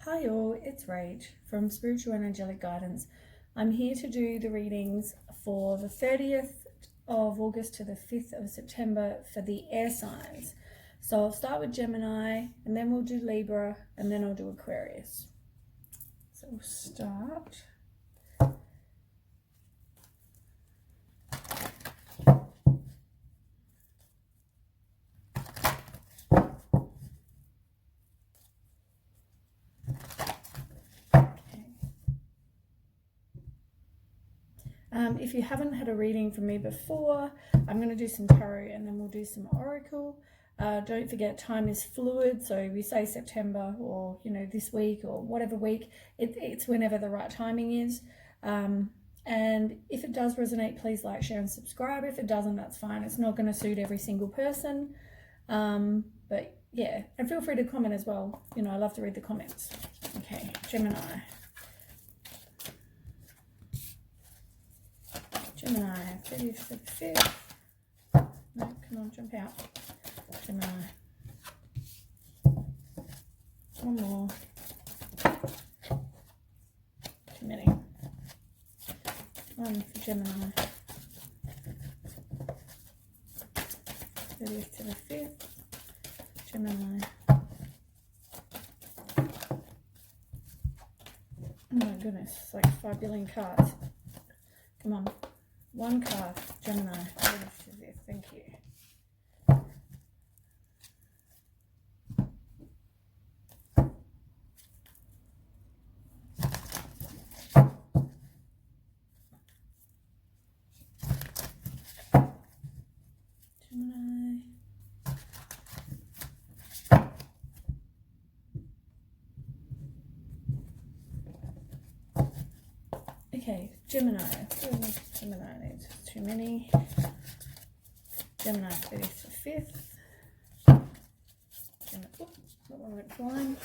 Hi all, it's Rach from Spiritual and Angelic Guidance. I'm here to do the readings for the 30th of August to the 5th of September for the air signs. So I'll start with Gemini, and then we'll do Libra, and then I'll do Aquarius. So we'll start. If you haven't had a reading from me before, I'm going to do some tarot and then we'll do some oracle. Don't forget, time is fluid, so if you say September or this week or whatever week, it's whenever the right timing is. And if it does resonate, please like, share and subscribe. If it doesn't, that's fine. It's not going to suit every single person. But yeah, and feel free to comment as well. I love to read the comments. Okay, Gemini. Gemini, 30th to the 5th. No, come on, jump out. Gemini. One more. Too many. One for Gemini. 30th to the 5th. Gemini. Oh my goodness, it's like 5 billion cards. Come on. One card, Gemini. Thank you. Gemini. Okay, Gemini. Gemini needs too many. Gemini 30th to 5th. Gemini, that one went blind.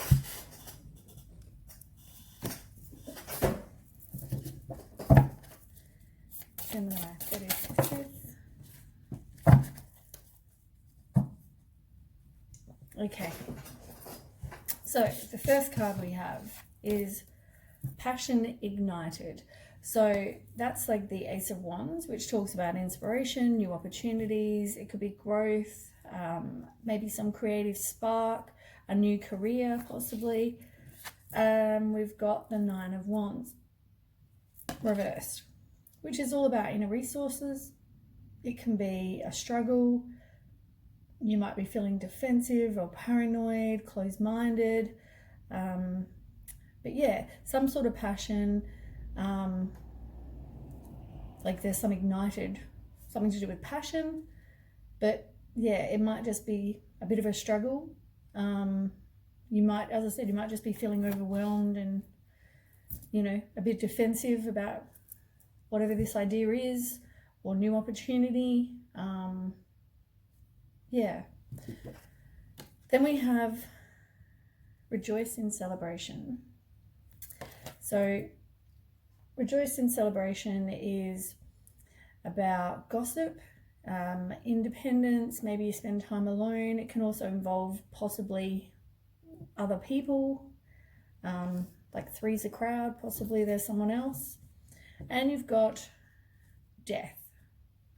Gemini 30th to 5th. Okay. So the first card we have is Passion Ignited. So that's like the Ace of Wands, which talks about inspiration, new opportunities. It could be growth, maybe some creative spark, a new career possibly. We've got the Nine of Wands reversed, which is all about inner resources. It can be a struggle. You might be feeling defensive or paranoid, closed-minded. But yeah, some sort of passion. Like there's something to do with passion, but yeah, it might just be a bit of a struggle. You might, as I said, you might just be feeling overwhelmed and a bit defensive about whatever this idea is or new opportunity. Yeah. Then we have Rejoice in Celebration. So Rejoice in Celebration is about gossip, independence. Maybe you spend time alone. It can also involve possibly other people, like three's a crowd, possibly there's someone else. And you've got Death.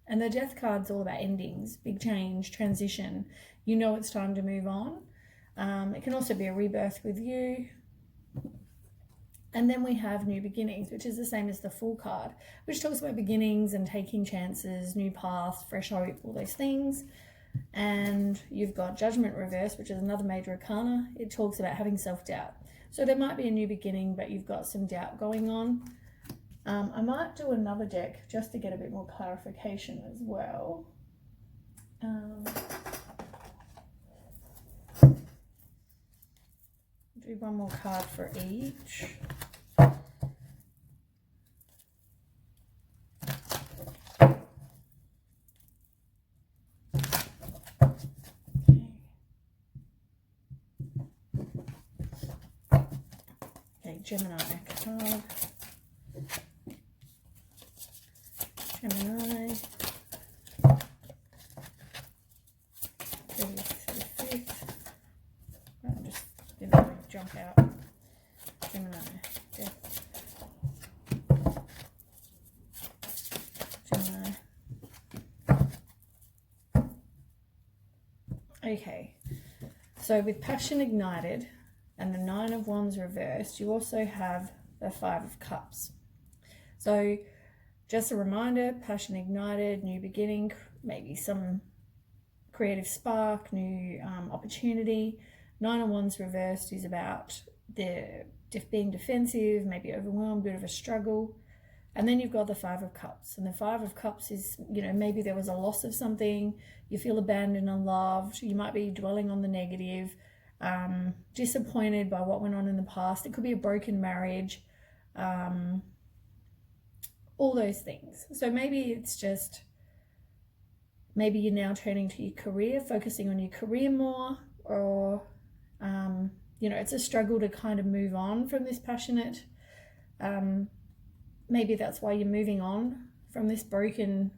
And the Death card's all about endings, big change, transition. It's time to move on. It can also be a rebirth with you. And then we have New Beginnings, which is the same as the Fool card, which talks about beginnings and taking chances, new paths, fresh hope, all those things. And you've got Judgment reversed, which is another major arcana. It talks about having self-doubt. So there might be a new beginning, but you've got some doubt going on. I might do another deck just to get a bit more clarification as well. Do one more card for each. Okay, Gemini card. Gemini. 30th to the 5th. jump out. Gemini, Death, Gemini. Okay, so with passion ignited and the 9 of Wands reversed, you also have the 5 of Cups. So just a reminder, passion ignited, new beginning, maybe some creative spark, new opportunity. 9 of Wands reversed is about being defensive, maybe overwhelmed, bit of a struggle. And then you've got the 5 of Cups. And the 5 of Cups is, maybe there was a loss of something, you feel abandoned and unloved, you might be dwelling on the negative, disappointed by what went on in the past. It could be a broken marriage, all those things. So maybe it's just, maybe you're now turning to your career, focusing on your career more, or, it's a struggle to kind of move on from this passionate, maybe that's why you're moving on from this broken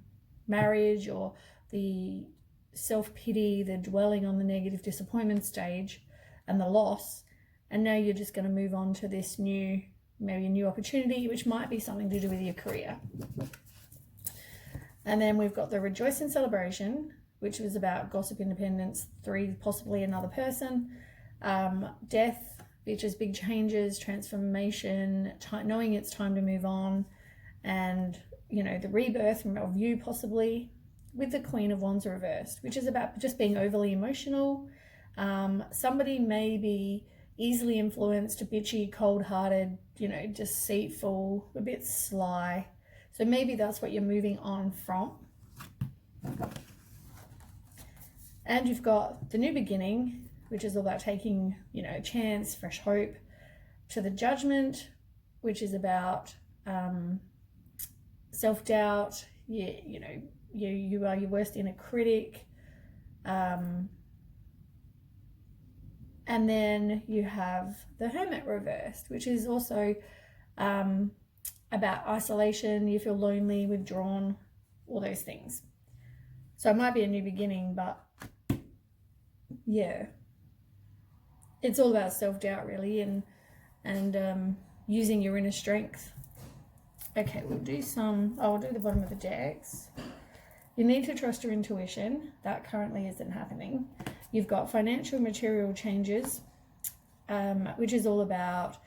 marriage or the self-pity, the dwelling on the negative disappointment stage and the loss. And now you're just going to move on to this new, maybe a new opportunity, which might be something to do with your career. And then we've got the Rejoice and Celebration, which was about gossip, independence, 3, possibly another person. Death, which is big changes, transformation, knowing it's time to move on, and, the rebirth of you possibly, with the Queen of Wands reversed, which is about just being overly emotional. Somebody may be easily influenced, bitchy, cold-hearted, deceitful, a bit sly. So maybe that's what you're moving on from. And you've got the new beginning, which is all about taking, a chance, fresh hope, to the Judgment, which is about self-doubt. You are your worst inner critic. And then you have the Hermit reversed, which is also about isolation. You feel lonely, withdrawn, all those things. So it might be a new beginning, but yeah, it's all about self-doubt really, and using your inner strength. Okay, I'll do the bottom of the decks. You need to trust your intuition. That currently isn't happening. You've got financial material changes, which is all about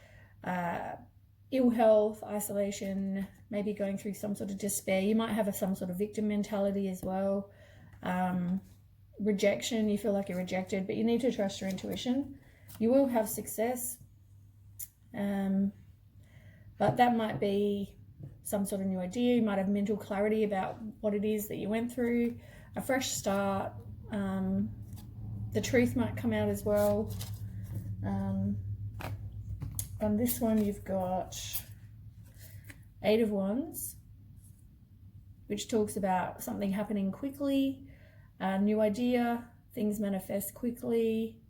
ill health, isolation, maybe going through some sort of despair. You might have some sort of victim mentality as well. Rejection, you feel like you're rejected, but you need to trust your intuition. You will have success, but that might be some sort of new idea. You might have mental clarity about what it is that you went through, a fresh start. The truth might come out as well. On this one, you've got 8 of Wands, which talks about something happening quickly, a new idea, things manifest quickly,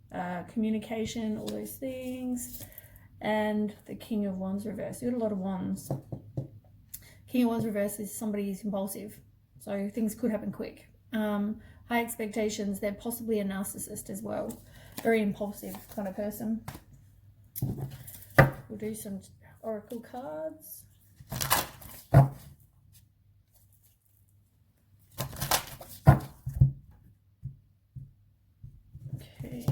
communication, all those things. And the King of Wands reversed. You got a lot of wands. King of Wands reversed is somebody who's impulsive, so things could happen quick. High expectations. They're possibly a narcissist as well. Very impulsive kind of person. We'll do some oracle cards. Okay.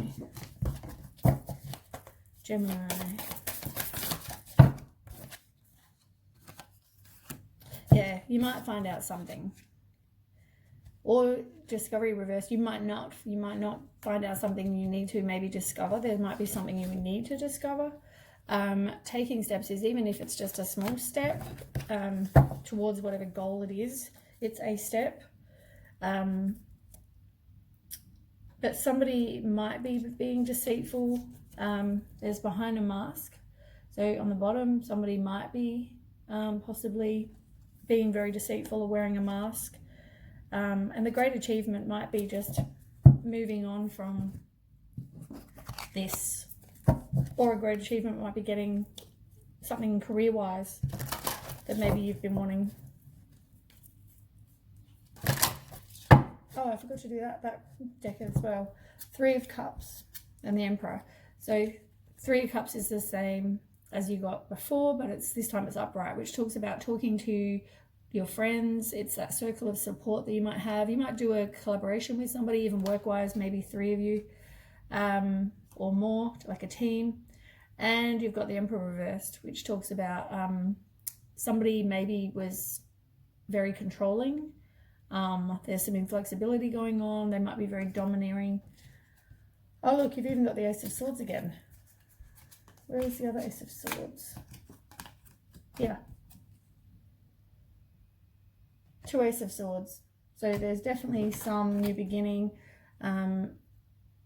Gemini. Yeah, you might find out something. Or discovery reversed, you might not find out something you need to maybe discover. There might be something you need to discover. Taking steps is, even if it's just a small step towards whatever goal it is, it's a step. But somebody might be being deceitful. There's behind a mask. So on the bottom, somebody might be possibly being very deceitful or wearing a mask. And the great achievement might be just moving on from this. Or a great achievement might be getting something career-wise that maybe you've been wanting. Oh, I forgot to do that deck as well. 3 of Cups and the Emperor. So 3 of Cups is the same. as you got before, but this time it's upright, which talks about talking to your friends. It's that circle of support that you might have. You might do a collaboration with somebody, even work-wise, maybe 3 of you or more, like a team. And you've got the Emperor reversed, which talks about somebody maybe was very controlling. There's some inflexibility going on. They might be very domineering. Oh, look, you've even got the Ace of Swords again. Where is the other Ace of Swords? Yeah. 2 Ace of Swords. So there's definitely some new beginning.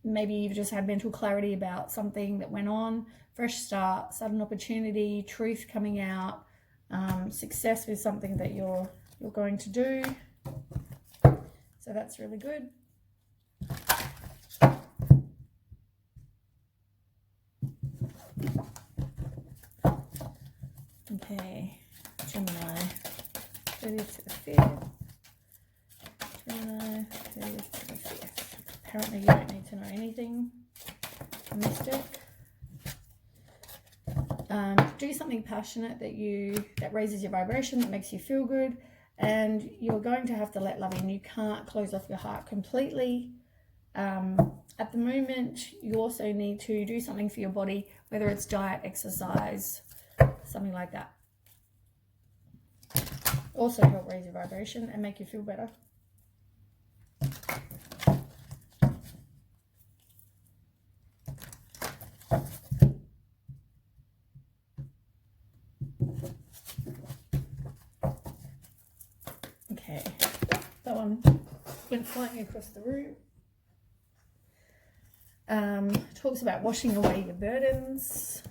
Maybe you've just had mental clarity about something that went on. Fresh start, sudden opportunity, truth coming out, success with something that you're going to do. So that's really good. Okay, Gemini, 30th to the 5th. Gemini, 30th to the 5th. Apparently you don't need to know anything from this deck. Do something passionate that raises your vibration, that makes you feel good, and you're going to have to let love in. You can't close off your heart completely. At the moment, you also need to do something for your body, whether it's diet, exercise, something like that. Also help raise your vibration and make you feel better. Okay, that one went flying across the room. Talks about washing away your burdens.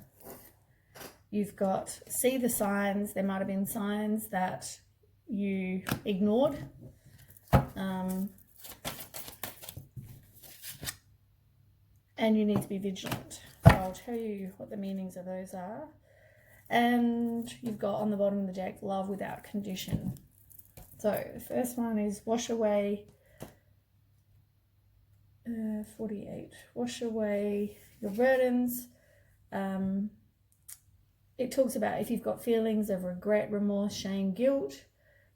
You've got, see the signs. There might have been signs that you ignored. And you need to be vigilant. So I'll tell you what the meanings of those are. And you've got on the bottom of the deck, love without condition. So the first one is wash away, 48, wash away your burdens. It talks about if you've got feelings of regret, remorse, shame, guilt,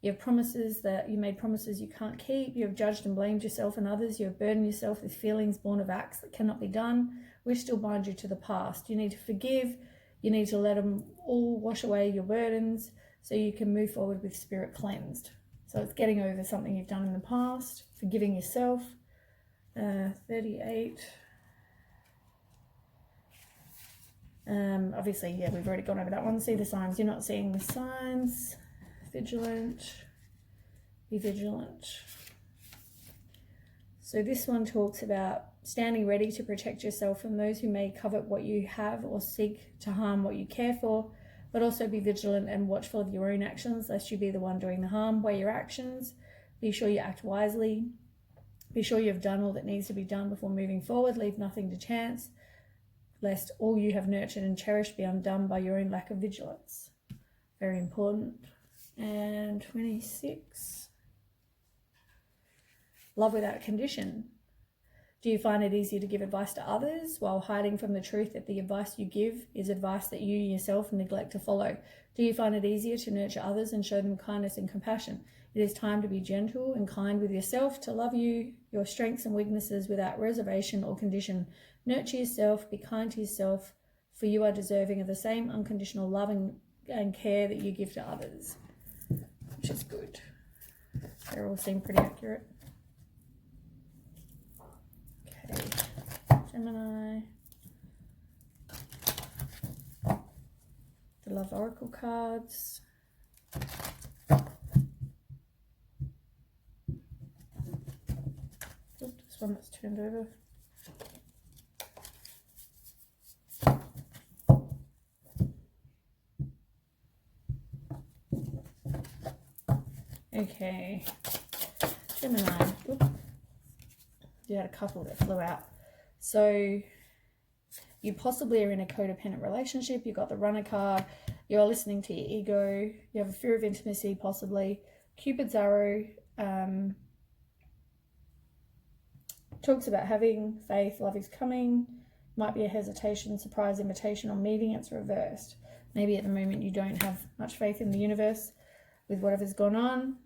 you have promises that you made promises you can't keep, you have judged and blamed yourself and others, you have burdened yourself with feelings born of acts that cannot be done, which still bind you to the past. You need to forgive, you need to let them all wash away your burdens so you can move forward with spirit cleansed. So it's getting over something you've done in the past, forgiving yourself. 38. Obviously, yeah, we've already gone over that one. See the signs. You're not seeing the signs. Vigilant. Be vigilant. So this one talks about standing ready to protect yourself from those who may covet what you have or seek to harm what you care for, but also be vigilant and watchful of your own actions, lest you be the one doing the harm. Weigh your actions. Be sure you act wisely. Be sure you've done all that needs to be done before moving forward. Leave nothing to chance, lest all you have nurtured and cherished be undone by your own lack of vigilance. Very important. And 26. Love without condition. Do you find it easier to give advice to others while hiding from the truth that the advice you give is advice that you yourself neglect to follow? Do you find it easier to nurture others and show them kindness and compassion? It is time to be gentle and kind with yourself, to love you, your strengths and weaknesses without reservation or condition. Nurture yourself, be kind to yourself, for you are deserving of the same unconditional love and care that you give to others, which is good. They all seem pretty accurate. Okay, Gemini. The Love Oracle cards. Oops, this one that's turned over. Okay, Gemini. Oops. You had a couple that flew out. So you possibly are in a codependent relationship. You've got the Runner card. You're listening to your ego. You have a fear of intimacy, possibly. Cupid's arrow talks about having faith. Love is coming. might be a hesitation, surprise, invitation, or meeting. It's reversed. Maybe at the moment you don't have much faith in the universe with whatever's gone on.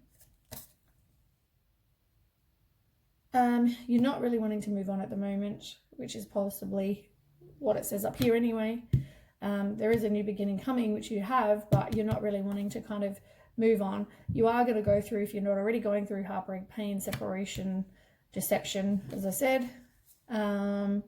You're not really wanting to move on at the moment, which is possibly what it says up here anyway. There is a new beginning coming, which you have, but you're not really wanting to kind of move on. You are going to go through, if you're not already going through, heartbreak, pain, separation, deception, as I said. As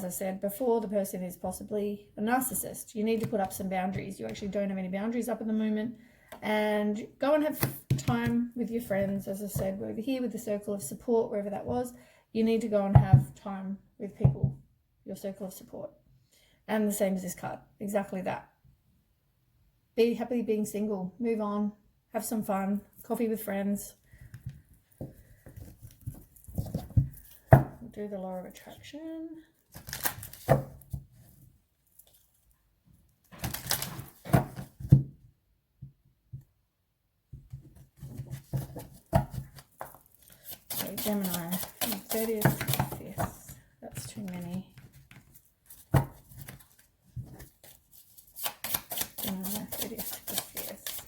I said before, the person is possibly a narcissist. You need to put up some boundaries. You actually don't have any boundaries up at the moment. And go and have time with your friends. As I said, we're over here with the circle of support, wherever that was. You need to go and have time with people, your circle of support. And the same as this card, exactly that. Be happy being single, move on, have some fun, coffee with friends. We'll do the law of attraction. Okay, Gemini, 30th to 5th. That's too many. Gemini, 30th to 5th.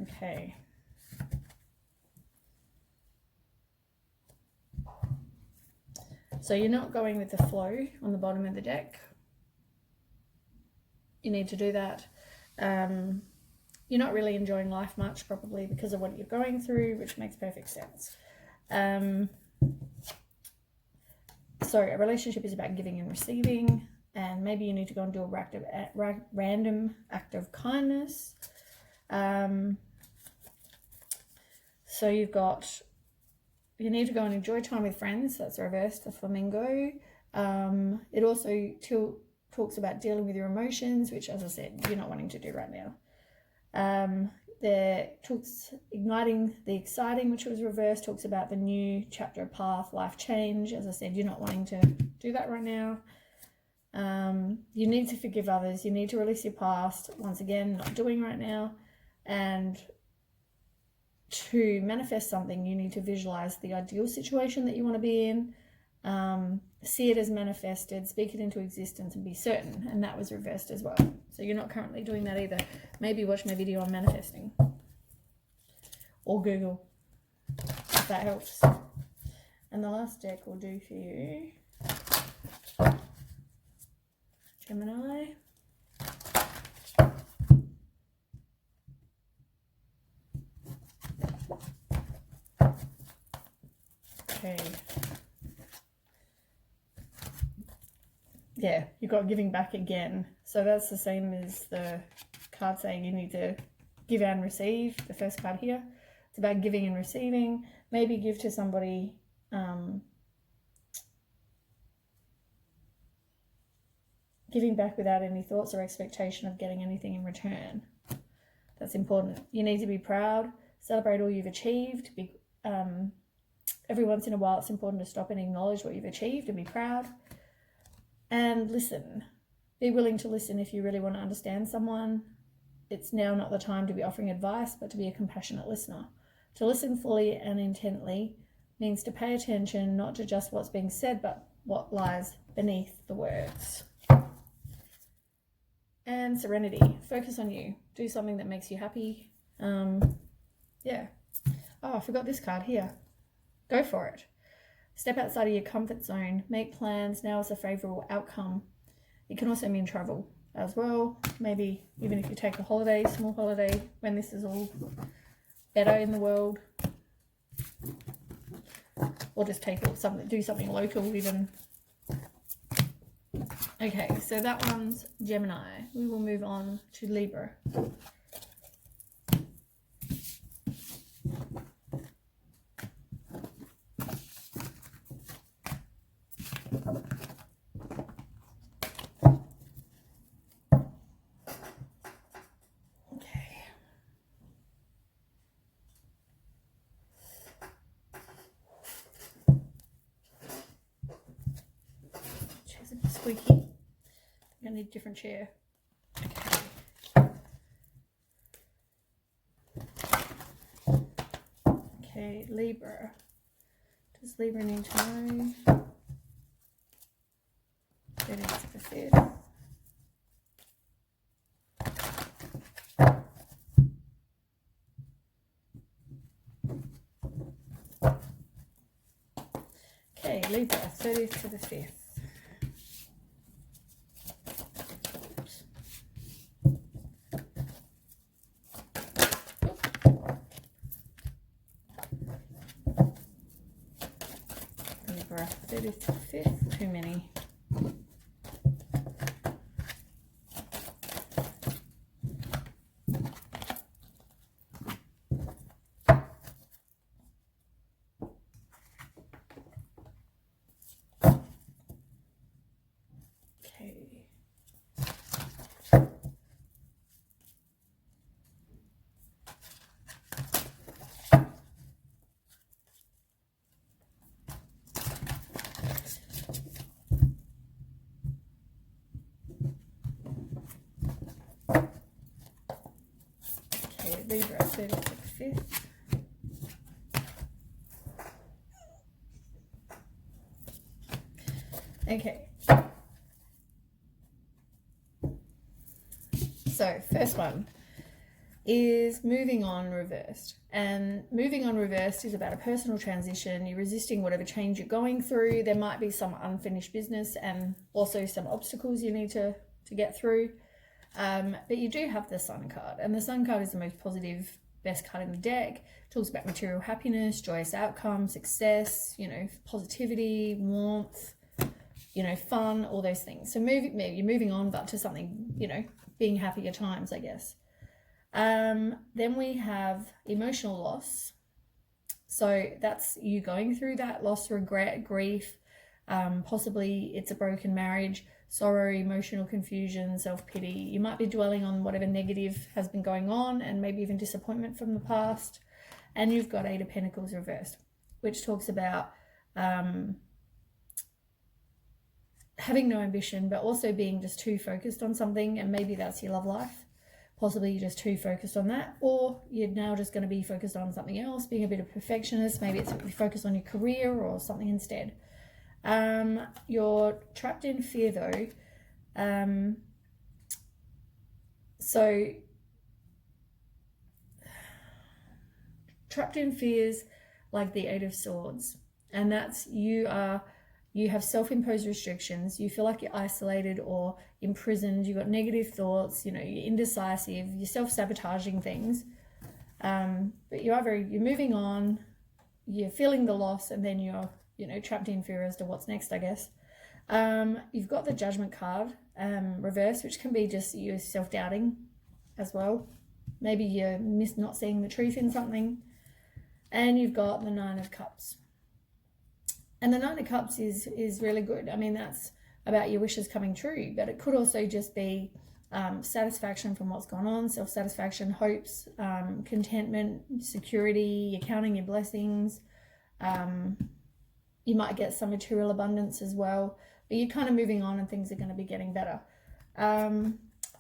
Okay. So you're not going with the flow on the bottom of the deck. You need to do that. You're not really enjoying life much, probably because of what you're going through, which makes perfect sense. So a relationship is about giving and receiving, and maybe you need to go and do a random act of kindness. So you need to go and enjoy time with friends. That's reversed, the flamingo. It also talks about dealing with your emotions, which, as I said, you're not wanting to do right now. There talks igniting the exciting, which was reversed, talks about the new chapter, path, life change. As I said, you're not wanting to do that right now. You need to forgive others. You need to release your past. Once again, not doing right now. And to manifest something, you need to visualize the ideal situation that you want to be in. See it as manifested, speak it into existence, and be certain. And that was reversed as well. So you're not currently doing that either. Maybe watch my video on manifesting. Or Google, if that helps. And the last deck will do for you, Gemini. Okay. Yeah, you've got giving back again. So that's the same as the card saying you need to give and receive, the first card here. It's about giving and receiving. Maybe give to somebody giving back without any thoughts or expectation of getting anything in return. That's important. You need to be proud, celebrate all you've achieved. Every once in a while it's important to stop and acknowledge what you've achieved and be proud. And listen. Be willing to listen if you really want to understand someone. It's now not the time to be offering advice, but to be a compassionate listener. To listen fully and intently means to pay attention not to just what's being said, but what lies beneath the words. And serenity. Focus on you. Do something that makes you happy. Yeah. Oh, I forgot this card here. Go for it. Step outside of your comfort zone. Make plans. Now is a favorable outcome. It can also mean travel as well. Maybe even if you take a holiday, small holiday, when this is all better in the world. Or just do something local even. Okay, so that one's Gemini. We will move on to Libra. Squeaky. I'm gonna need a different chair. Okay, Libra. does Libra need to know? 30th to the 5th. Okay, Libra, 30th to the 5th. Libra, 30th to the 5th, too many. Libra, 30th to the 5th. Okay. So, first one is moving on reversed. And moving on reversed is about a personal transition. You're resisting whatever change you're going through. There might be some unfinished business and also some obstacles you need to get through. But you do have the Sun card, and the Sun card is the most positive, best card in the deck. It talks about material happiness, joyous outcomes, success, you know, positivity, warmth, you know, fun, all those things. So you're moving on, but to something, you know, being happier times, I guess. Then we have emotional loss. So that's you going through that loss, regret, grief. Possibly it's a broken marriage, sorrow, emotional confusion, self-pity. You might be dwelling on whatever negative has been going on and maybe even disappointment from the past. And you've got 8 of Pentacles reversed, which talks about having no ambition, but also being just too focused on something. And maybe that's your love life. Possibly you're just too focused on that, or you're now just going to be focused on something else, being a bit of perfectionist. Maybe it's you focus on your career or something instead. You're trapped in fear though. So trapped in fears like the 8 of Swords, and that's you have self-imposed restrictions. You feel like you're isolated or imprisoned. You've got negative thoughts, you know, you're indecisive, you're self-sabotaging things. But you're moving on, you're feeling the loss, and then you're, you know, trapped in fear as to what's next, I guess. You've got the Judgment card reversed, which can be just you self-doubting as well. Maybe you're not seeing the truth in something. And you've got the 9 of Cups. And the 9 of Cups is really good. I mean, that's about your wishes coming true, but it could also just be satisfaction from what's gone on, self-satisfaction, hopes, contentment, security, you're counting your blessings. You might get some material abundance as well, but you're kind of moving on and things are going to be getting better.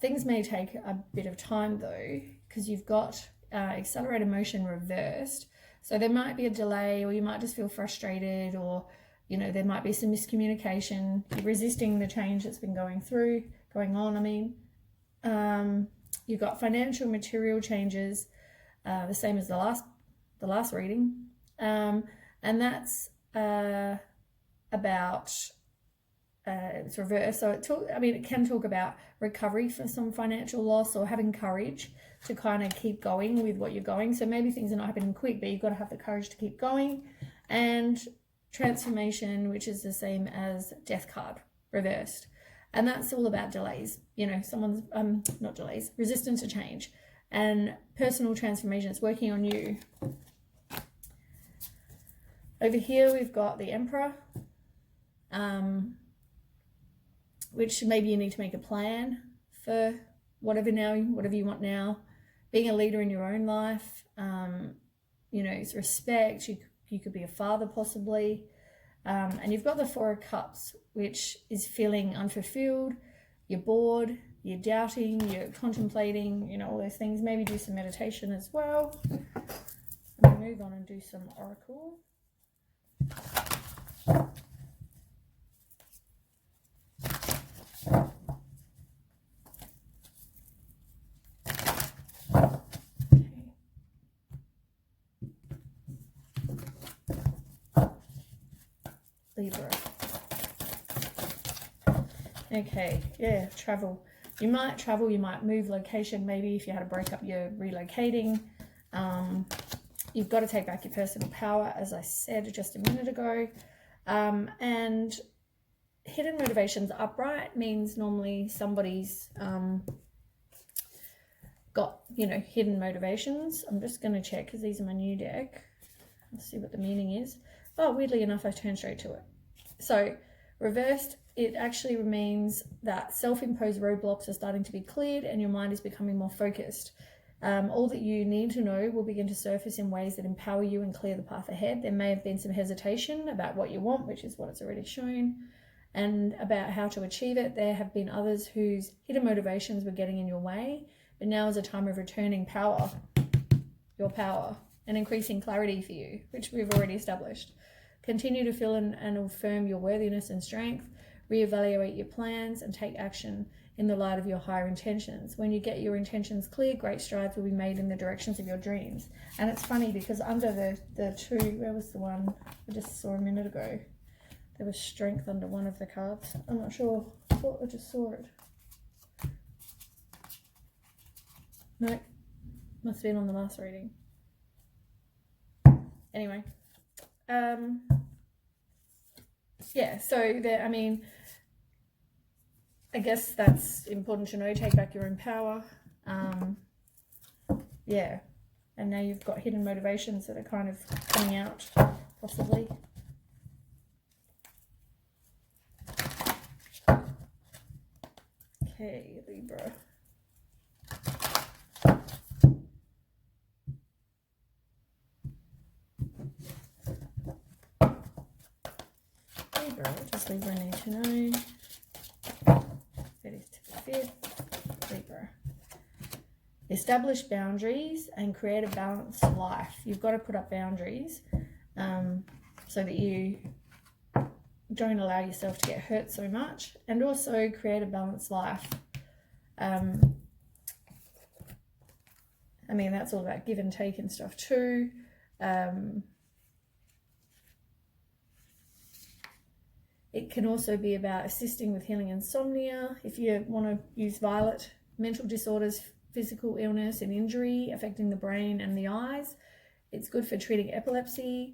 Things may take a bit of time though, because you've got accelerated motion reversed. So there might be a delay, or you might just feel frustrated, or, you know, there might be some miscommunication. You're resisting the change that's been going on. I mean, you've got financial, material changes, the same as the last reading. And that's about it's reversed. So it can talk about recovery for some financial loss, or having courage to kind of keep going with what you're going. So maybe things are not happening quick, but you've got to have the courage to keep going. And transformation, which is the same as Death card reversed. And that's all about delays. You know, someone's, not delays, resistance to change. And personal transformation, it's working on you. Over here, we've got the Emperor, which maybe you need to make a plan for whatever you want now. Being a leader in your own life, you know, it's respect. You could be a father possibly. And you've got the 4 of Cups, which is feeling unfulfilled. You're bored, you're doubting, you're contemplating, you know, all those things. Maybe do some meditation as well. I'm going to move on and do some oracle. Libra. Okay, yeah, travel. You might travel, you might move location. Maybe if you had a breakup, you're relocating. You've got to take back your personal power, as I said just a minute ago. And hidden motivations upright means normally somebody's got, you know, hidden motivations. I'm just going to check because these are my new deck. Let's see what the meaning is. Oh, weirdly enough, I turned straight to it. So reversed, it actually means that self-imposed roadblocks are starting to be cleared and your mind is becoming more focused. All that you need to know will begin to surface in ways that empower you and clear the path ahead. There may have been some hesitation about what you want, which is what it's already shown, and about how to achieve it. There have been others whose hidden motivations were getting in your way, but now is a time of returning power, your power, and increasing clarity for you, which we've already established. Continue to feel and affirm your worthiness and strength. Reevaluate your plans and take action in the light of your higher intentions. When you get your intentions clear, great strides will be made in the directions of your dreams. And it's funny because under the two, where was the one I just saw a minute ago? There was strength under one of the cards. I'm not sure. I thought I just saw it. No, must have been on the last reading. Anyway. Yeah, so there, I mean, I guess that's important to know. Take back your own power. Yeah, and now you've got hidden motivations that are kind of coming out, possibly. Okay, Libra. Libra, what does Libra need to know? 30th to the 5th. Libra. Establish boundaries and create a balanced life. You've got to put up boundaries so that you don't allow yourself to get hurt so much, and also create a balanced life. I mean, that's all about give and take and stuff too. It can also be about assisting with healing insomnia. If you want to use violet, mental disorders, physical illness and injury affecting the brain and the eyes. It's good for treating epilepsy.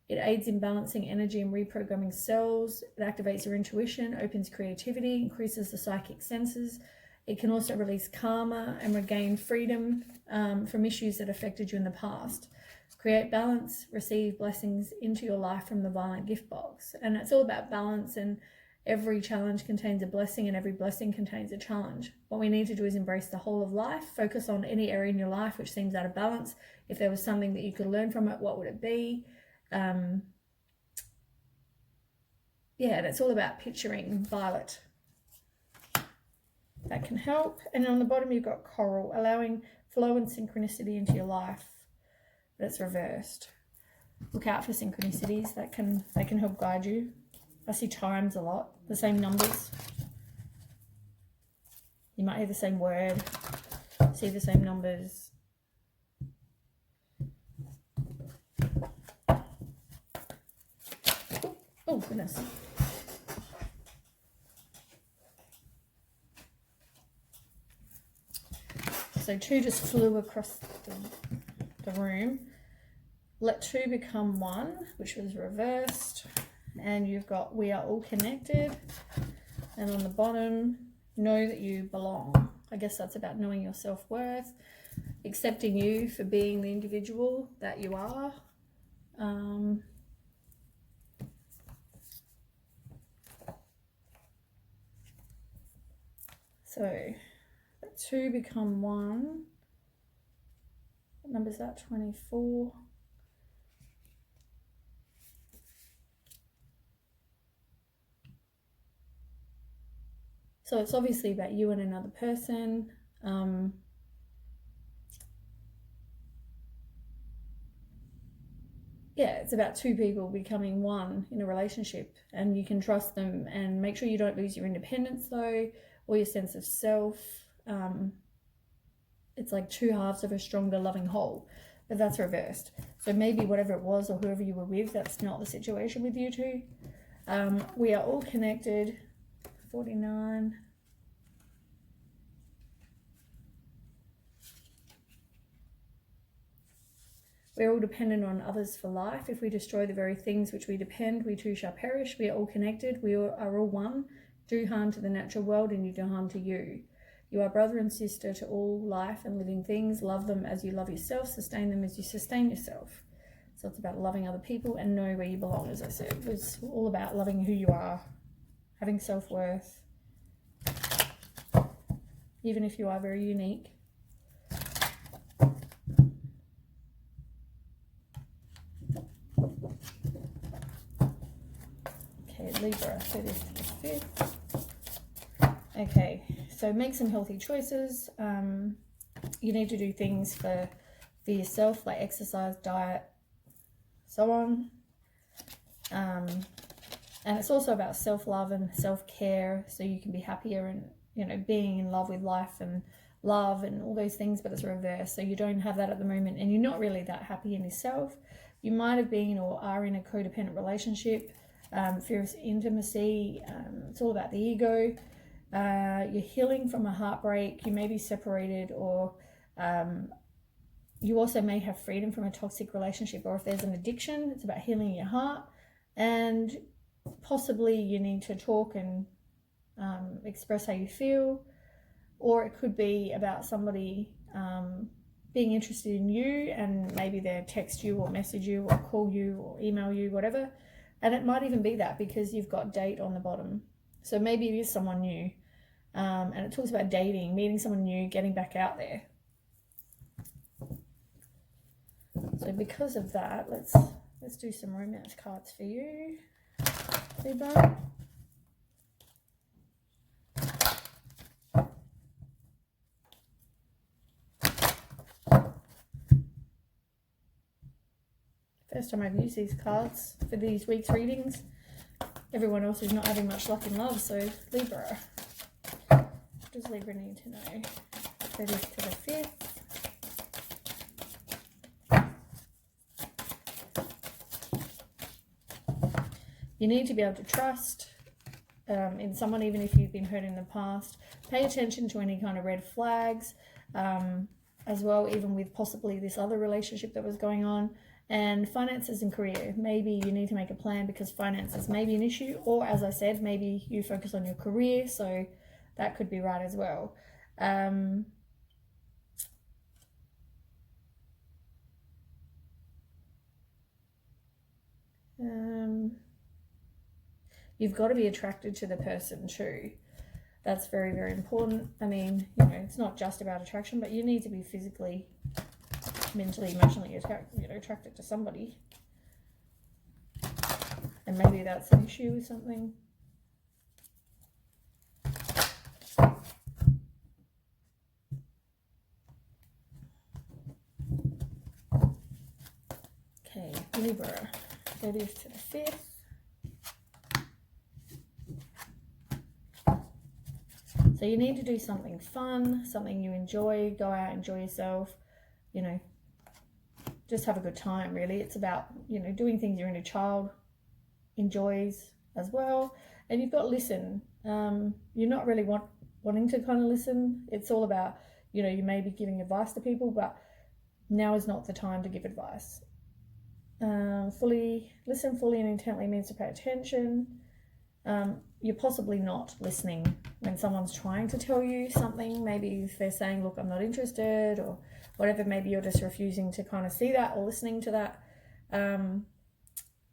It aids in balancing energy and reprogramming cells. It activates your intuition, opens creativity, increases the psychic senses. It can also release karma and regain freedom from issues that affected you in the past. Create balance, receive blessings into your life from the violent gift box. And it's all about balance, and every challenge contains a blessing and every blessing contains a challenge. What we need to do is embrace the whole of life, focus on any area in your life which seems out of balance. If there was something that you could learn from it, what would it be? Yeah, and it's all about picturing violet. That can help. And on the bottom you've got coral, allowing flow and synchronicity into your life. But it's reversed. Look out for synchronicities. They can help guide you. I see times a lot, the same numbers. You might hear the same word, see the same numbers. Oh goodness. So 2 just flew across the room. Let 2 become 1, which was reversed. And you've got we are all connected. And on the bottom, know that you belong. I guess that's about knowing your self-worth, accepting you for being the individual that you are. So let 2 become 1. What number is that? 24. So it's obviously about you and another person. Yeah, it's about two people becoming one in a relationship, and you can trust them, and make sure you don't lose your independence though, or your sense of self. It's like two halves of a stronger, loving whole, but that's reversed. So maybe whatever it was or whoever you were with, that's not the situation with you two. We are all connected. 49. We are all dependent on others for life. If we destroy the very things which we depend, we too shall perish. We are all connected. We are all one. Do harm to the natural world and you do harm to you. You are brother and sister to all life and living things. Love them as you love yourself. Sustain them as you sustain yourself. So it's about loving other people and know where you belong, as I said. It's all about loving who you are, having self-worth, even if you are very unique. Libra, 30th to the 5th. Okay, so make some healthy choices. You need to do things for yourself, like exercise, diet, so on. And it's also about self-love and self-care, so you can be happier and, you know, being in love with life and love and all those things, but it's reversed. So you don't have that at the moment, and you're not really that happy in yourself. You might have been or are in a codependent relationship. Fear of intimacy, it's all about the ego. You're healing from a heartbreak. You may be separated, or you also may have freedom from a toxic relationship, or if there's an addiction, it's about healing your heart. And possibly you need to talk and express how you feel, or it could be about somebody being interested in you, and maybe they'll text you or message you or call you or email you, whatever. And it might even be that, because you've got date on the bottom. So maybe it is someone new. And it talks about dating, meeting someone new, getting back out there. So because of that, let's do some romance cards for you, Libra. First time I've used these cards for these week's readings. Everyone else is not having much luck in love, so Libra. What does Libra need to know? 30th to the 5th. You need to be able to trust in someone, even if you've been hurt in the past. Pay attention to any kind of red flags as well, even with possibly this other relationship that was going on. And finances and career, maybe you need to make a plan, because finances may be an issue, or as I said, maybe you focus on your career, so that could be right as well. You've got to be attracted to the person too. That's very, very important. I mean, you know, it's not just about attraction, but you need to be physically, mentally, emotionally attracted to somebody. And maybe that's an issue with something. Okay, Libra, 30th to the 5th. So you need to do something fun, something you enjoy, go out, enjoy yourself, you know, just have a good time, really. It's about, you know, doing things your inner child enjoys as well. And you've got to listen. You're not really wanting to kind of listen. It's all about, you know, you may be giving advice to people, but now is not the time to give advice. Listen fully and intently means to pay attention. You're possibly not listening when someone's trying to tell you something. Maybe if they're saying, look, I'm not interested, or whatever, maybe you're just refusing to kind of see that or listening to that.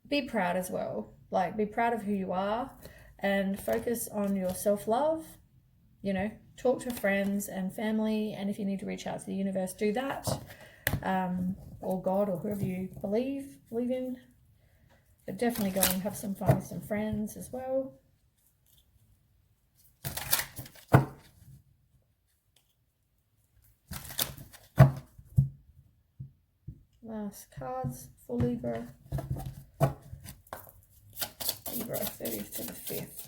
Be proud as well. Like, be proud of who you are and focus on your self-love. You know, talk to friends and family, and if you need to reach out to the universe, do that. Or God, or whoever you believe in. But definitely go and have some fun with some friends as well. Last cards for Libra. Libra, 30th to the 5th.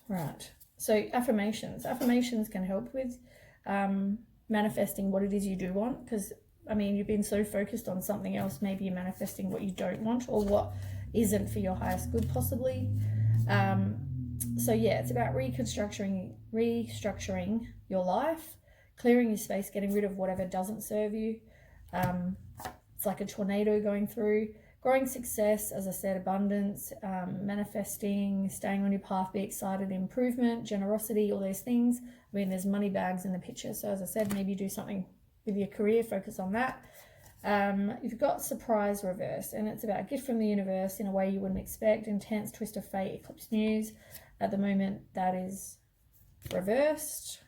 Right. So affirmations. Affirmations can help with manifesting what it is you do want, because I mean, you've been so focused on something else. Maybe you're manifesting what you don't want or what isn't for your highest good, possibly. So yeah, it's about restructuring your life, clearing your space, getting rid of whatever doesn't serve you. It's like a tornado going through. Growing success, as I said, abundance, manifesting, staying on your path, be excited, improvement, generosity, all those things. I mean, there's money bags in the picture. So as I said, maybe do something with your career, focus on that. You've got surprise reverse, and it's about a gift from the universe in a way you wouldn't expect. Intense twist of fate, eclipse news. At the moment, that is reversed.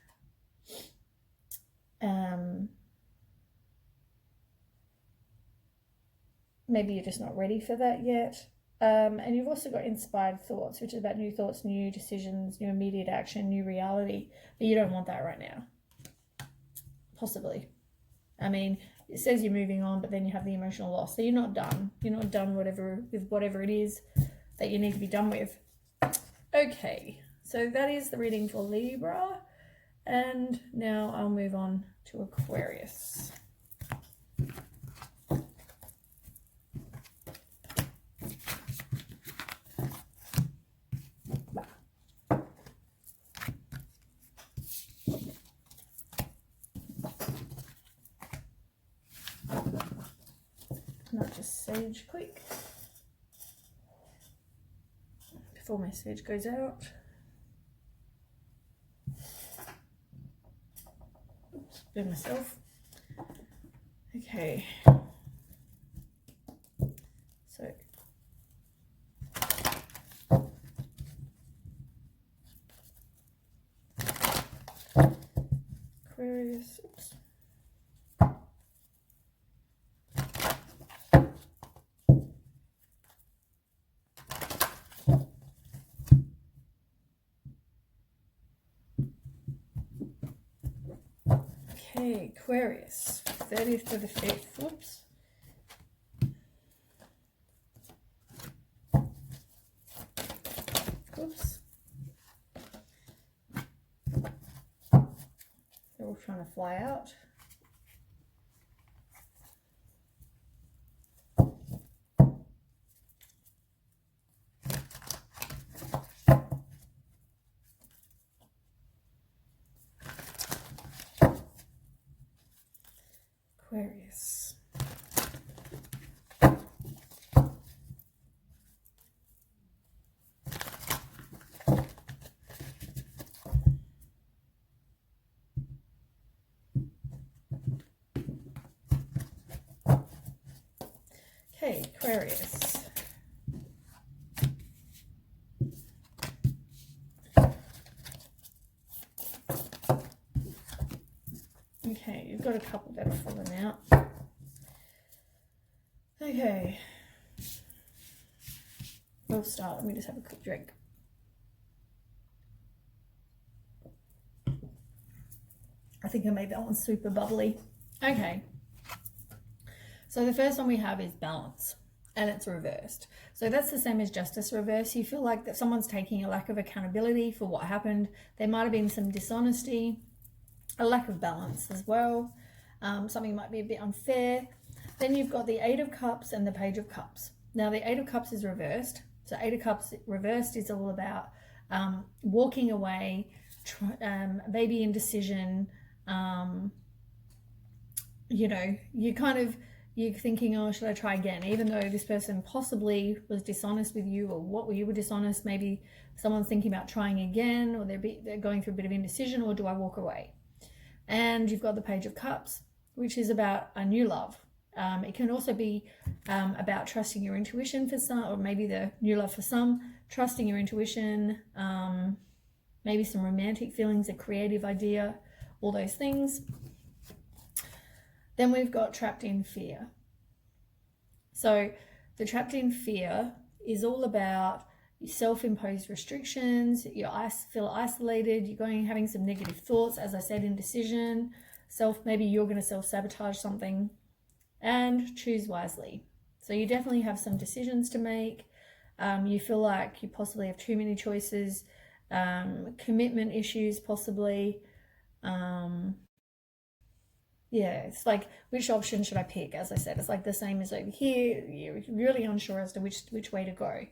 Maybe you're just not ready for that yet. And you've also got inspired thoughts, which is about new thoughts, new decisions, new immediate action, new reality. But you don't want that right now. Possibly. I mean, it says you're moving on, but then you have the emotional loss. So you're not done. You're not done with whatever it is that you need to be done with. Okay, so that is the reading for Libra. And now I'll move on to Aquarius. Not just sage quick before my sage goes out. Oops, burn myself. Okay, so Aquarius. Oops. Okay, Aquarius, 30th to the 5th. Whoops. Oops. They're all trying to fly out. Aquarius. Okay, Aquarius. Okay, you've got a couple that are falling out. Okay. We'll start. Let me just have a quick drink. I think I made that one super bubbly. Okay. So the first one we have is balance, and it's reversed. So that's the same as justice reverse. You feel like that someone's taking a lack of accountability for what happened. There might have been some dishonesty, a lack of balance as well. Something might be a bit unfair. Then you've got the Eight of Cups and the Page of Cups. Now the Eight of Cups is reversed. So Eight of Cups reversed is all about walking away, maybe indecision. You know, you're thinking, oh, should I try again? Even though this person possibly was dishonest with you, or what you were dishonest, maybe someone's thinking about trying again, or they're going through a bit of indecision, or do I walk away? And you've got the Page of Cups, which is about a new love. It can also be about trusting your intuition for some, or maybe the new love for some, trusting your intuition, maybe some romantic feelings, a creative idea, all those things. Then we've got trapped in fear. So the trapped in fear is all about self-imposed restrictions. You feel isolated. You're having some negative thoughts. As I said, indecision. Maybe you're going to self-sabotage something. and choose wisely. So you definitely have some decisions to make. You feel like you possibly have too many choices, commitment issues possibly. Yeah, it's like, which option should I pick? As I said, it's like the same as over here. You're really unsure as to which way to go.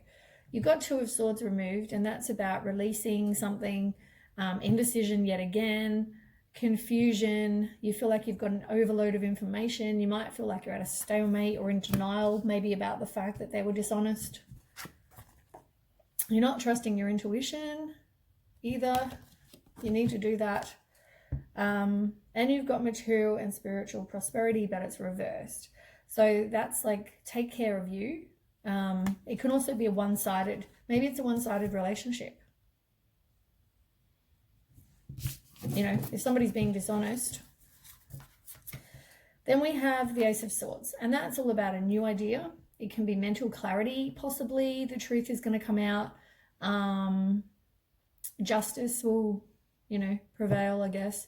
You've got Two of Swords removed, and that's about releasing something, indecision yet again, confusion. You feel like you've got an overload of information. You might feel like you're at a stalemate or in denial, maybe about the fact that they were dishonest. You're not trusting your intuition either. You need to do that. And you've got material and spiritual prosperity, but it's reversed. So that's like, take care of you. It can also be a one-sided, maybe it's a one-sided relationship. You know, if somebody's being dishonest. Then we have the Ace of Swords, and that's all about a new idea. It can be mental clarity, possibly. The truth is going to come out. Justice will, you know, prevail, I guess.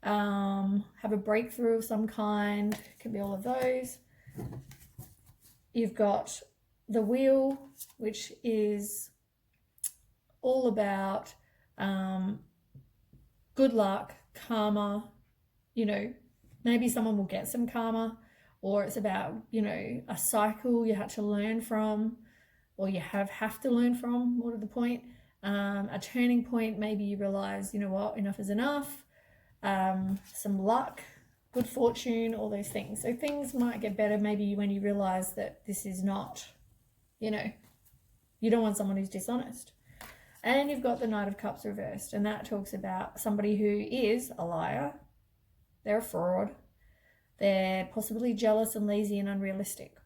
Have a breakthrough of some kind. It can be all of those. You've got the Wheel, which is all about good luck, karma. You know, maybe someone will get some karma, or it's about, you know, a cycle you had to learn from, or you have to learn from, more to the point. A turning point, maybe you realize, you know what, enough is enough. Some luck, good fortune, all those things. So things might get better maybe when you realize that this is not, you know, you don't want someone who's dishonest. And you've got the Knight of Cups reversed, and that talks about somebody who is a liar, they're a fraud, they're possibly jealous and lazy and unrealistic.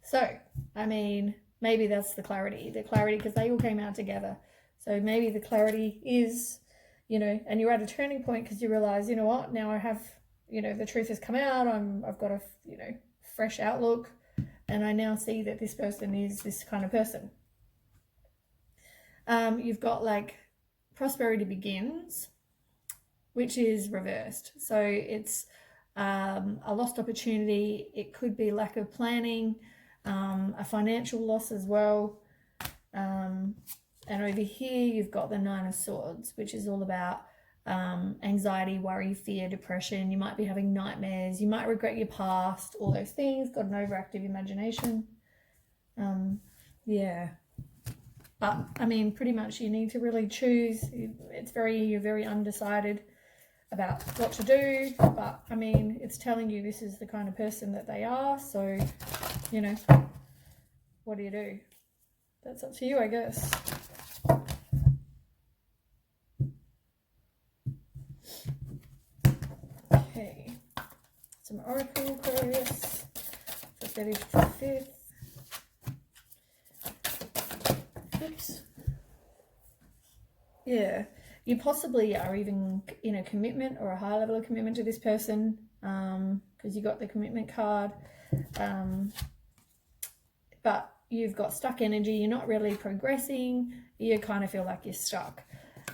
So, I mean, maybe that's the clarity, because they all came out together. So maybe the clarity is, you know, and you're at a turning point because you realize, you know what, now I have, you know, the truth has come out, I've got a, you know, fresh outlook, and I now see that this person is this kind of person. You've got like Prosperity Begins, which is reversed. So it's a lost opportunity. It could be lack of planning, a financial loss as well. And over here, you've got the Nine of Swords, which is all about anxiety, worry, fear, depression. You might be having nightmares. You might regret your past, all those things. Got an overactive imagination. Yeah. But, I mean, pretty much you need to really choose. You're very undecided about what to do. But, I mean, it's telling you this is the kind of person that they are. So, you know, what do you do? That's up to you, I guess. Okay. Some Oracle Aquarius for 30th to 5th. Oops. Yeah, you possibly are even in a commitment or a high level of commitment to this person, because you got the commitment card, but you've got stuck energy. You're not really progressing. You kind of feel like you're stuck.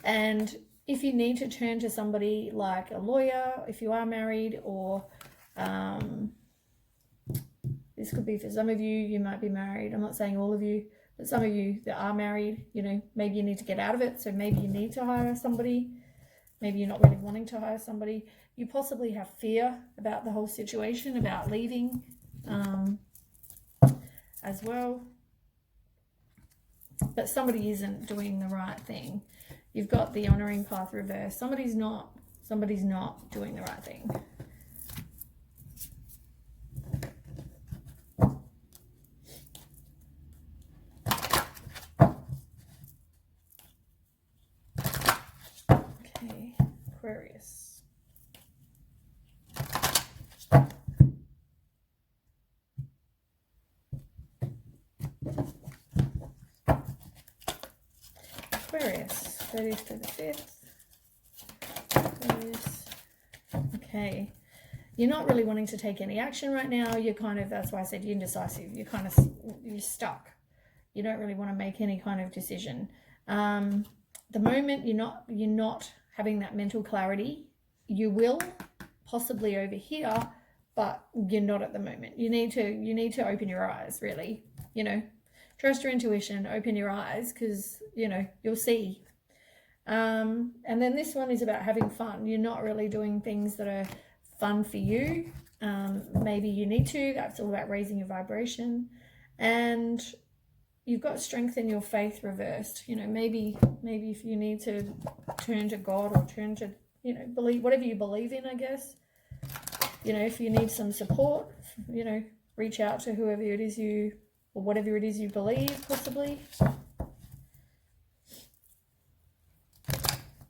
And if you need to turn to somebody like a lawyer, if you are married, or this could be for some of you, you might be married. I'm not saying all of you. But some of you that are married, you know, maybe you need to get out of it. So maybe you need to hire somebody. Maybe you're not really wanting to hire somebody. You possibly have fear about the whole situation, about leaving as well. But somebody isn't doing the right thing. You've got the honoring path reverse. Somebody's not doing the right thing. Aquarius. Aquarius, 30th to the 5th. Aquarius. Okay. You're not really wanting to take any action right now. You're kind of, that's why I said you're indecisive. You're stuck. You don't really want to make any kind of decision. The moment you're not having that mental clarity, you will possibly over here, but you're not at the moment. You need to open your eyes, really, you know, trust your intuition, open your eyes, because, you know, you'll see. And then this one is about having fun. You're not really doing things that are fun for you. Maybe you need to. That's all about raising your vibration. And you've got strength in your faith reversed. You know, maybe if you need to turn to God or turn to, you know, believe whatever you believe in, I guess. You know, if you need some support, you know, reach out to whoever it is or whatever it is you believe, possibly.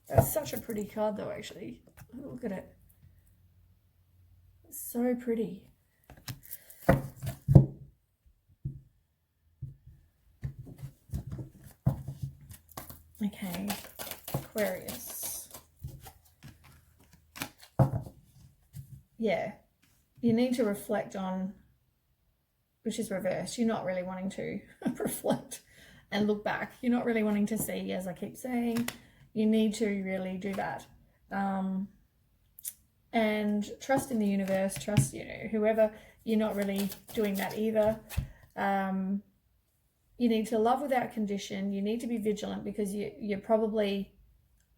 That's such a pretty card, though, actually. Look at it. It's so pretty. Okay, Aquarius. Yeah, you need to reflect on, which is reversed. You're not really wanting to reflect and look back. You're not really wanting to see, as I keep saying. You need to really do that. And trust in the universe, trust, you know, whoever. You're not really doing that either. You need to love without condition. You need to be vigilant, because you probably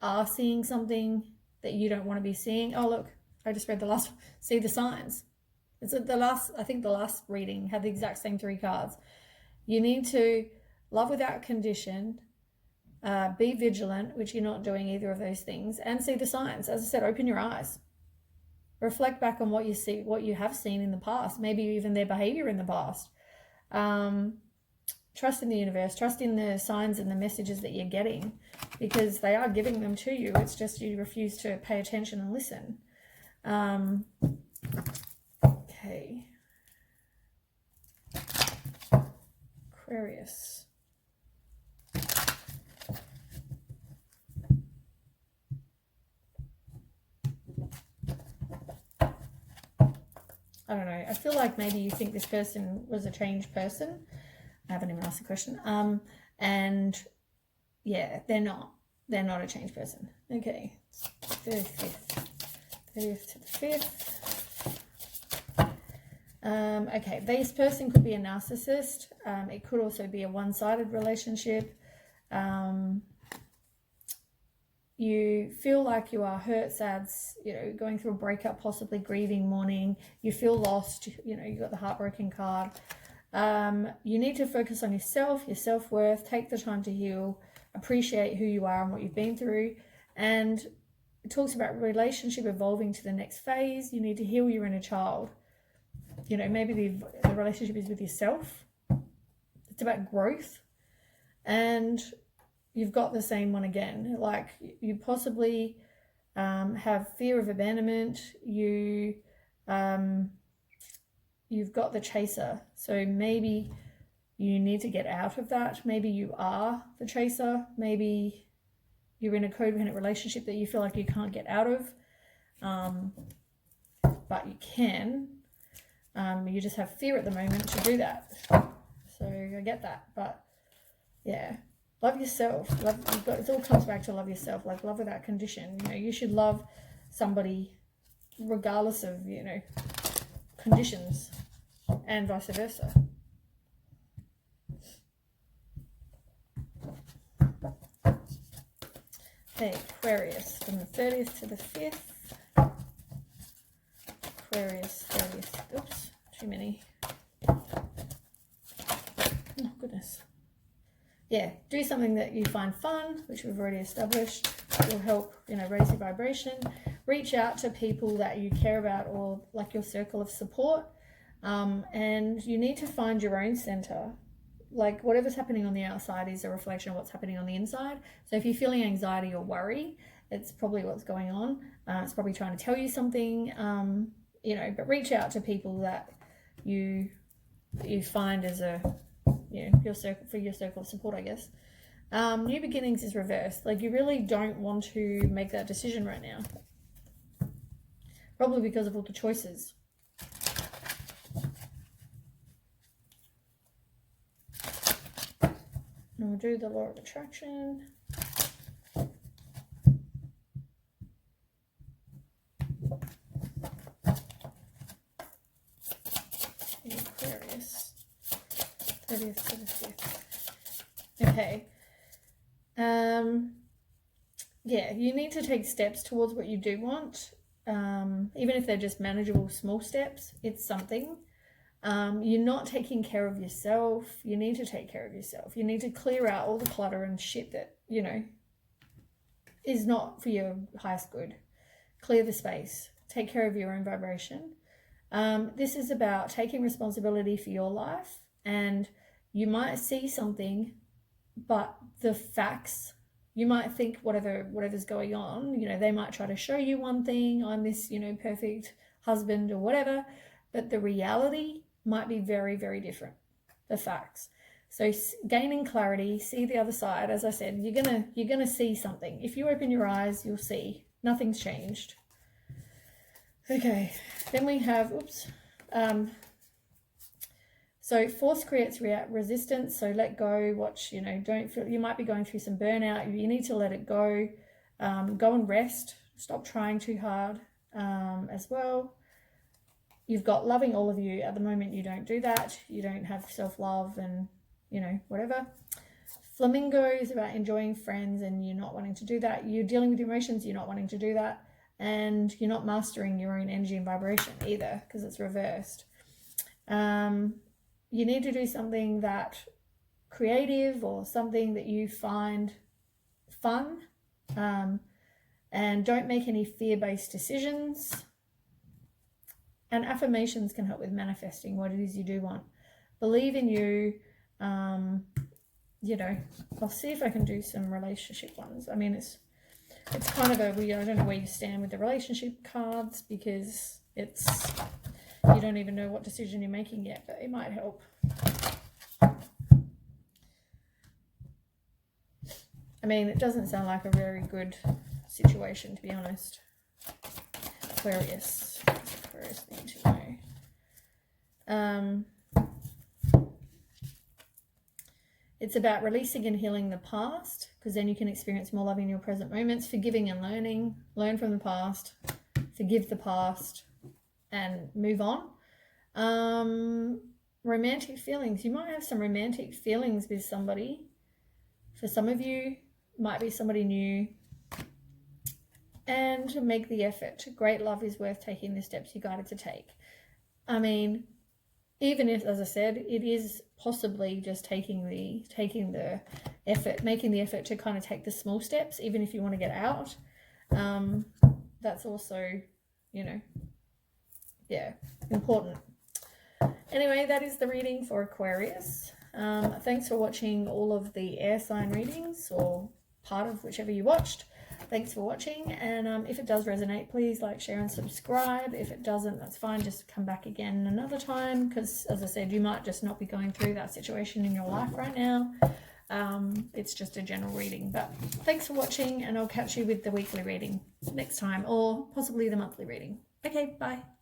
are seeing something that you don't want to be seeing. Oh, look, I just read the last, see the signs. It's the last, I think the last reading had the exact same 3 cards. You need to love without condition, be vigilant, which you're not doing either of those things, and see the signs. As I said, open your eyes. Reflect back on what you see, what you have seen in the past, maybe even their behavior in the past. Trust in the universe, trust in the signs and the messages that you're getting, because they are giving them to you. It's just you refuse to pay attention and listen. Okay. Aquarius. I don't know. I feel like maybe you think this person was a changed person. I haven't even asked the question. And yeah, they're not. They're not a changed person. Okay. 35th. 30th to the 5th. Okay, this person could be a narcissist. It could also be a one-sided relationship. You feel like you are hurt, sad, you know, going through a breakup, possibly grieving, mourning. You feel lost, you know, you got the heartbroken card. You need to focus on yourself, your self-worth, take the time to heal, appreciate who you are and what you've been through. And it talks about relationship evolving to the next phase. You need to heal your inner child. You know, maybe the relationship is with yourself. It's about growth. And you've got the same one again. Like, you possibly have fear of abandonment. You've got the chaser. So maybe you need to get out of that. Maybe you are the chaser. Maybe you're in a codependent relationship that you feel like you can't get out of. But you can. You just have fear at the moment to do that. So I get that. But yeah. Love yourself. It all comes back to love yourself. Like, love without condition. You know, you should love somebody regardless of, you know, conditions, and vice versa. Okay, Aquarius, from the 30th to the 5th. Aquarius, 30th. Oops, too many. Oh, goodness. Yeah, do something that you find fun, which we've already established. It will help, you know, raise your vibration. Reach out to people that you care about, or like your circle of support. And you need to find your own center. Like, whatever's happening on the outside is a reflection of what's happening on the inside. So if you're feeling anxiety or worry, it's probably what's going on. It's probably trying to tell you something, you know, but reach out to people that you find as a, you know, your circle of support, I guess. New beginnings is reversed. Like, you really don't want to make that decision right now. Probably because of all the choices. And we'll do the law of attraction. 30th to the 5th. Okay. Yeah, you need to take steps towards what you do want. Even if they're just manageable small steps, it's something. You're not taking care of yourself. You need to take care of yourself. You need to clear out all the clutter and shit that, you know, is not for your highest good. Clear the space. Take care of your own vibration. This is about taking responsibility for your life, and you might see something, but the facts, you might think whatever's going on, you know, they might try to show you one thing, I'm this, you know, perfect husband or whatever, but the reality might be very, very different, the facts. So gaining clarity, see the other side. As I said, you're gonna see something. If you open your eyes, you'll see nothing's changed. Okay, then we have, so force creates resistance. So let go, watch, you know, don't feel, you might be going through some burnout. You need to let it go. Go and rest. Stop trying too hard as well. You've got loving all of you. At the moment, you don't do that. You don't have self-love and, you know, whatever. Flamingo is about enjoying friends and you're not wanting to do that. You're dealing with emotions, you're not wanting to do that. And you're not mastering your own energy and vibration either, because it's reversed. You need to do something that creative or something that you find fun. And don't make any fear-based decisions. And affirmations can help with manifesting what it is you do want. Believe in you. You know, I'll see if I can do some relationship ones. I mean, it's kind of I don't know where you stand with the relationship cards, because it's, you don't even know what decision you're making yet, but it might help. I mean, it doesn't sound like a very good situation, to be honest. Aquarius. Aquarius need to know. It's about releasing and healing the past, because then you can experience more love in your present moments. Forgiving and learning. Learn from the past. Forgive the past. And move on. Romantic feelings. You might have some romantic feelings with somebody. For some of you, might be somebody new. And make the effort. Great love is worth taking the steps you guided to take. I mean, even if, as I said, it is possibly just taking the effort, making the effort to kind of take the small steps, even if you want to get out. That's also, you know, yeah, important. Anyway, that is the reading for Aquarius. Thanks for watching all of the air sign readings, or part of whichever you watched. Thanks for watching, and if it does resonate, please like, share and subscribe. If it doesn't, that's fine, just come back again another time, because as I said, you might just not be going through that situation in your life right now. It's just a general reading, but thanks for watching, and I'll catch you with the weekly reading next time, or possibly the monthly reading. Okay, bye.